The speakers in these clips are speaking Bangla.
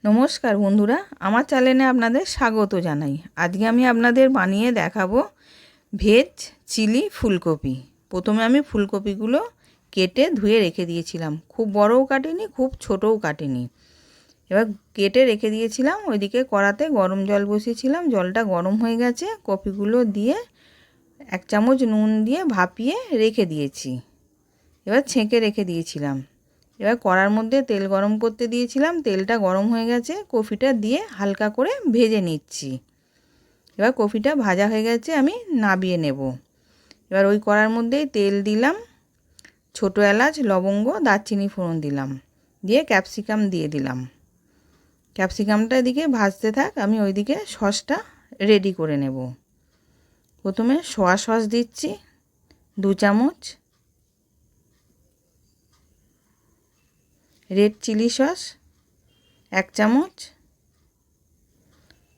নমস্কার বন্ধুরা, আমার চ্যানেলে আপনাদের স্বাগত জানাই। আজকে আমি আপনাদের বানিয়ে দেখাবো ভেজ চিলি ফুলকপি। প্রথমে আমি ফুলকপিগুলো কেটে ধুয়ে রেখে দিয়েছিলাম, খুব বড়ও কাটিনি খুব ছোটও কাটিনি। এবার কেটে রেখে দিয়েছিলাম। ওইদিকে কড়াতে গরম জল বসিয়েছিলাম, জলটা গরম হয়ে গেছে। কপিগুলো দিয়ে 1 চামচ নুন দিয়ে ভাপিয়ে রেখে দিয়েছি। এবার ছেঁকে রেখে দিয়েছিলাম। এবার কড়ার মধ্যে তেল গরম করতে দিয়েছিলাম, তেলটা গরম হয়ে গেছে। কপিটা দিয়ে হালকা করে ভেজে নিচ্ছি। এবার কপিটা ভাজা হয়ে গেছে, আমি নামিয়ে নেব। এবার ওই কড়ার মধ্যেই তেল দিলাম, ছোটো এলাচ, লবঙ্গ, দারচিনি ফোড়ন দিলাম, দিয়ে ক্যাপসিকাম দিয়ে দিলাম। ক্যাপসিকামটা এদিকে ভাজতে থাক, আমি ওইদিকে সসটা রেডি করে নেব। প্রথমে সোয়া সস দিচ্ছি 2 চামচ, রেড চিলি সস 1 চামচ,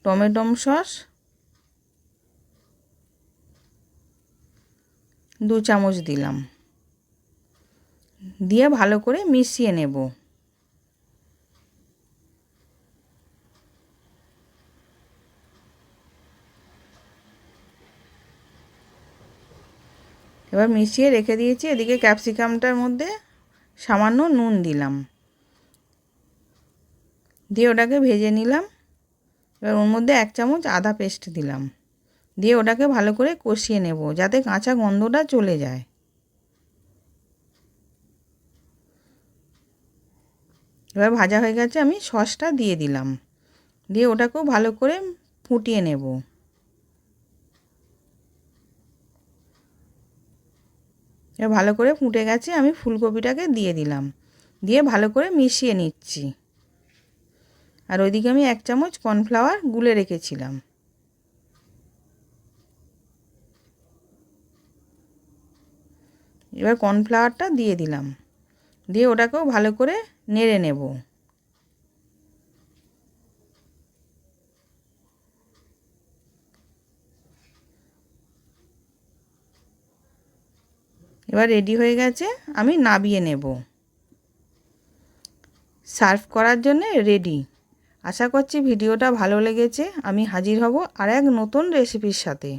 টমেটো সস 2 চামচ দিলাম, দিয়ে ভালো করে মিশিয়ে নেব। এবার মিশিয়ে রেখে দিয়েছি। এদিকে ক্যাপসিকামটার মধ্যে সামান্য নুন দিলাম, দিয়ে ওটাকে ভেজে নিলাম। এবার ওর মধ্যে 1 চামচ আদা পেস্ট দিলাম, দিয়ে ওটাকে ভালো করে কষিয়ে নেব যাতে কাঁচা গন্ধটা চলে যায়। এবার ভাজা হয়ে গেছে, আমি সসটা দিয়ে দিলাম, দিয়ে ওটাকেও ভালো করে ফুটিয়ে নেব। এবার ভালো করে ফুটে গেছে, আমি ফুলকপিটাকে দিয়ে দিলাম, দিয়ে ভালো করে মিশিয়ে নিচ্ছি। আর ওইদিকে আমি 1 চামচ কর্নফ্লাওয়ার গুলে রেখেছিলাম। এবার কর্নফ্লাওয়ারটা দিয়ে দিলাম, দিয়ে ওটাকেও ভালো করে নেড়ে নেব। এবার রেডি হয়ে গেছে, আমি নামিয়ে নেব। সার্ভ করার জন্য রেডি। আশা করছি ভিডিওটা ভালো লেগেছে। আমি হাজির হব আর এক নতুন রেসিপির সাথে।